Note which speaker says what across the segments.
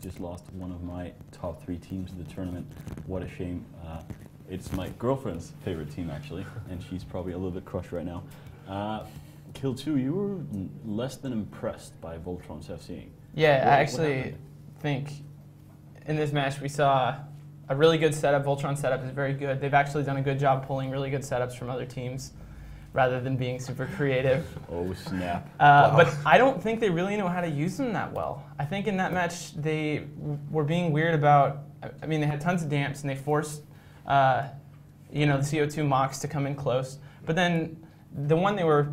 Speaker 1: just lost one of my top 3 teams in the tournament. What a shame. It's my girlfriend's favorite team, actually, and she's probably a little bit crushed right now. Kill 2, you were less than impressed by Voltron's FCing.
Speaker 2: Yeah, I actually think in this match we saw a really good setup. Voltron's setup is very good. They've actually done a good job pulling really good setups from other teams rather than being super creative.
Speaker 1: Oh, snap.
Speaker 2: Wow. But I don't think they really know how to use them that well. I think in that match they were being weird about, I mean, they had tons of damps and they forced you know, the CO2 mocks to come in close. But then the one they were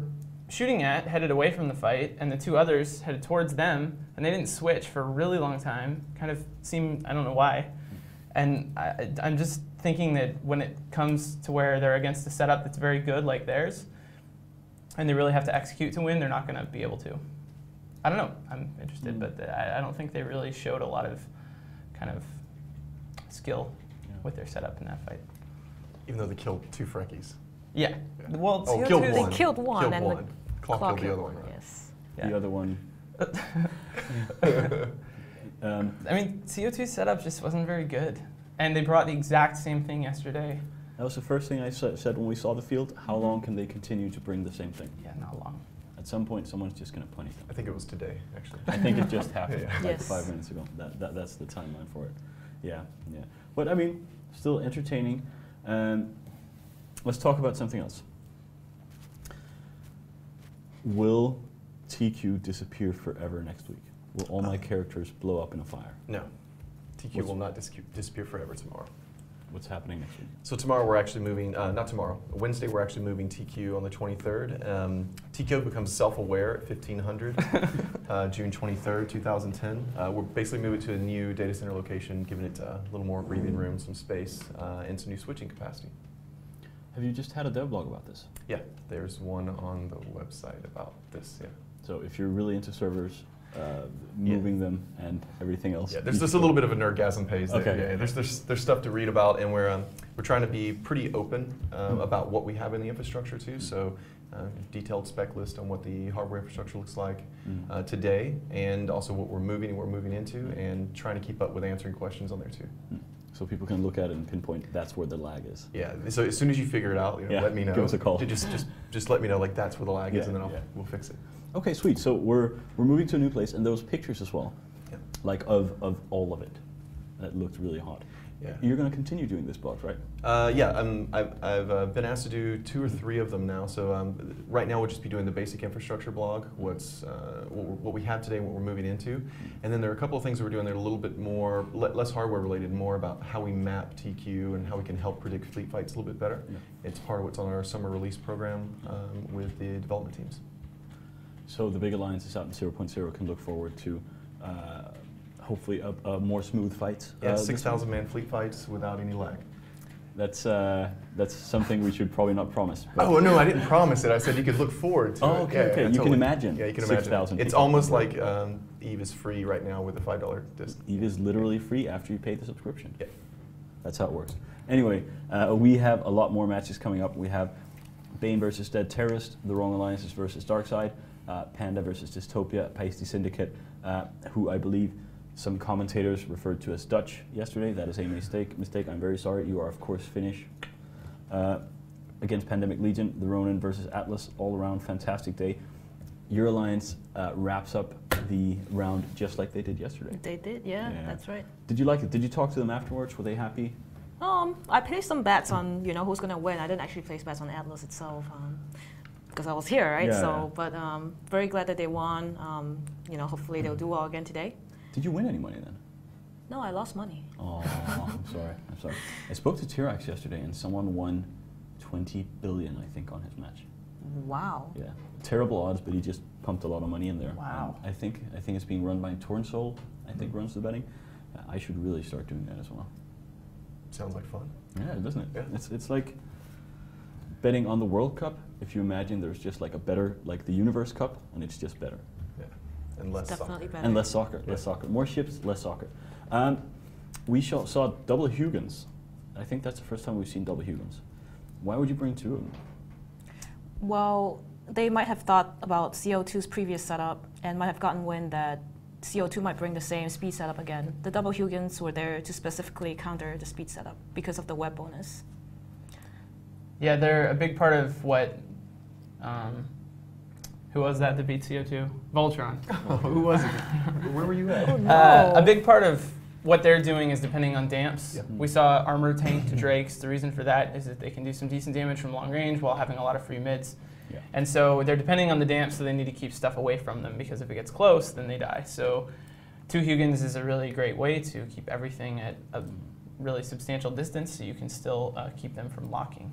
Speaker 2: shooting at headed away from the fight, and the 2 others headed towards them, and they didn't switch for a really long time. Kind of seemed, I don't know why. And I'm just thinking that when it comes to where they're against a setup that's very good like theirs, and they really have to execute to win, they're not going to be able to. I don't know. I'm interested, but I don't think they really showed a lot of kind of skill with their setup in that fight.
Speaker 3: Even though they killed 2 Frankies.
Speaker 2: Yeah. Well,
Speaker 3: killed one.
Speaker 4: They killed one.
Speaker 3: Killed
Speaker 4: and
Speaker 3: one. Clock killed the other one.
Speaker 4: Yes.
Speaker 2: Yeah.
Speaker 1: The other one.
Speaker 2: I mean, CO2's setup just wasn't very good. And they brought the exact same thing yesterday.
Speaker 1: That was the first thing I said when we saw the field. How long can they continue to bring the same thing?
Speaker 2: Yeah, not long.
Speaker 1: At some point, someone's just going to punish them.
Speaker 3: I think it was today, actually.
Speaker 1: I think it just happened, like
Speaker 4: Yes.
Speaker 1: 5 minutes ago. That's the timeline for it. Yeah, yeah. But I mean, still entertaining. Let's talk about something else. Will TQ disappear forever next week? Will all my characters blow up in a fire?
Speaker 3: No. TQ will not disappear forever tomorrow.
Speaker 1: What's happening next week?
Speaker 3: So tomorrow we're actually moving, not tomorrow, Wednesday we're actually moving TQ on the 23rd. TQ becomes self-aware at 1500, June 23rd, 2010. We're basically moving to a new data center location, giving it a little more breathing room, some space, and some new switching capacity.
Speaker 1: Have you just had a dev blog about this?
Speaker 3: Yeah, there's one on the website about this, yeah.
Speaker 1: So if you're really into servers, moving them and everything else.
Speaker 3: Yeah, there's just a little bit of a nerdgasm page there.
Speaker 1: Okay.
Speaker 3: Yeah, there's stuff to read about, and we're trying to be pretty open about what we have in the infrastructure too. So detailed spec list on what the hardware infrastructure looks like today, and also what we're moving and we're moving into, and trying to keep up with answering questions on there too.
Speaker 1: So people can look at it and pinpoint that's where the lag is.
Speaker 3: Yeah. So as soon as you figure it out, let me know.
Speaker 1: Give us a call.
Speaker 3: Just let me know, like, that's where the lag is, and then we'll fix it.
Speaker 1: Okay, sweet. So we're moving to a new place, and those pictures as well, like of all of it. That looked really hot.
Speaker 3: Yeah.
Speaker 1: You're going to continue doing this blog, right?
Speaker 3: Yeah, I've been asked to do 2 or 3 of them now. So right now we'll just be doing the basic infrastructure blog, what we have today and what we're moving into. And then there are a couple of things that we're doing that are a little bit more, less hardware related, more about how we map TQ and how we can help predict fleet fights a little bit better. Yeah. It's part of what's on our summer release program with the development teams.
Speaker 1: So the big alliances out in 0.0 can look forward to hopefully a more smooth fight.
Speaker 3: Yeah, 6,000 man fleet fights without any lag.
Speaker 1: That's something we should probably not promise.
Speaker 3: Oh no, I didn't promise it. I said you could look forward to it.
Speaker 1: Okay, okay.
Speaker 3: Yeah,
Speaker 1: you can imagine.
Speaker 3: Yeah, you can imagine.
Speaker 1: 6,000.
Speaker 3: It's almost like Eve is free right now with a $5 disc.
Speaker 1: Eve is literally free after you pay the subscription.
Speaker 3: Yeah.
Speaker 1: That's how it works. Anyway, we have a lot more matches coming up. We have Bane versus Dead Terrorist, The Wrong Alliances versus Darkseid, Panda versus Dystopia, Pasty Syndicate, who I believe some commentators referred to as Dutch yesterday. That is a mistake. I'm very sorry. You are, of course, Finnish. Against Pandemic Legion, the Ronin versus Atlas, all around fantastic day. Your alliance wraps up the round just like they did yesterday.
Speaker 4: They did, yeah, that's right.
Speaker 1: Did you like it? Did you talk to them afterwards? Were they happy?
Speaker 4: I placed some bets on who's gonna win. I didn't actually place bets on Atlas itself because I was here, right?
Speaker 1: Yeah,
Speaker 4: so, but very glad that they won. Hopefully they'll do well again today.
Speaker 1: Did you win any money then?
Speaker 4: No, I lost money.
Speaker 1: Oh, I'm sorry. I'm sorry. I spoke to Tirax yesterday, and someone won 20 billion, I think, on his match.
Speaker 4: Wow.
Speaker 1: Yeah, terrible odds, but he just pumped a lot of money in there.
Speaker 2: Wow.
Speaker 1: I think it's being run by Tornsoul. I think runs the betting. I should really start doing that as well.
Speaker 3: Sounds like fun.
Speaker 1: Yeah, doesn't it?
Speaker 3: Yeah.
Speaker 1: It's like betting on the World Cup. If you imagine there's just like a better, like the Universe Cup, and it's just better.
Speaker 3: Yeah, and less
Speaker 4: Definitely
Speaker 3: soccer.
Speaker 4: better.
Speaker 1: And less soccer, less soccer. More ships, less soccer. We saw double Huygens. I think that's the first time we've seen double Huygens. Why would you bring 2 of them?
Speaker 4: Well, they might have thought about CO2's previous setup and might have gotten wind that CO2 might bring the same speed setup again. The double Huygens were there to specifically counter the speed setup because of the web bonus.
Speaker 2: Yeah, they're a big part of what. Who was that beat CO2? Voltron.
Speaker 3: Who was it? Where were you at?
Speaker 4: Oh, no.
Speaker 2: A big part of what they're doing is depending on damps.
Speaker 3: Yeah.
Speaker 2: We saw armor tank to Drakes. The reason for that is that they can do some decent damage from long range while having a lot of free mids.
Speaker 1: Yeah.
Speaker 2: And so they're depending on the damps, so they need to keep stuff away from them because if it gets close, then they die. So 2 Huygens is a really great way to keep everything at a really substantial distance so you can still keep them from locking.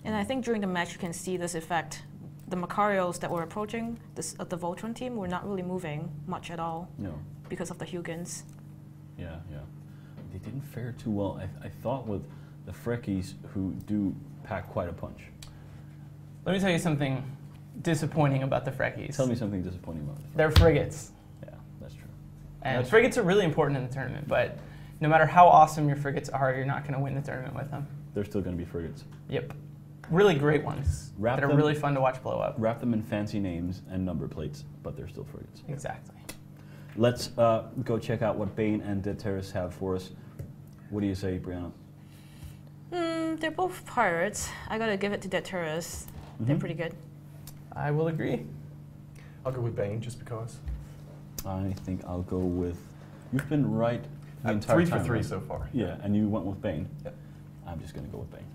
Speaker 4: And I think during the match you can see this effect. The Macarios that were approaching the Voltron team were not really moving much at all because of the Huygens.
Speaker 1: Yeah. They didn't fare too well. I thought with the Frekkies, who do pack quite a punch.
Speaker 2: Let me tell you something disappointing about the Frekkies.
Speaker 1: Tell me something disappointing about it.
Speaker 2: They're frigates.
Speaker 1: Yeah, that's true.
Speaker 2: And frigates are really important in the tournament, but no matter how awesome your frigates are, you're not going to win the tournament with them.
Speaker 1: They're still going to be frigates.
Speaker 2: Yep. Really great ones that are really fun to watch blow up.
Speaker 1: Wrap them in fancy names and number plates, but they're still frigates.
Speaker 2: Exactly.
Speaker 1: Let's go check out what Bane and Dead Terrace have for us. What do you say, Brianna?
Speaker 4: They're both pirates. I gotta give it to Dead Terrace. They're pretty good.
Speaker 2: I will agree.
Speaker 3: I'll go with Bane just because.
Speaker 1: I think I'll go with. You've been right the entire
Speaker 3: 3
Speaker 1: time.
Speaker 3: for 3
Speaker 1: right?
Speaker 3: so far.
Speaker 1: Yeah, and you went with Bane.
Speaker 3: Yep.
Speaker 1: I'm just going to go with Bane.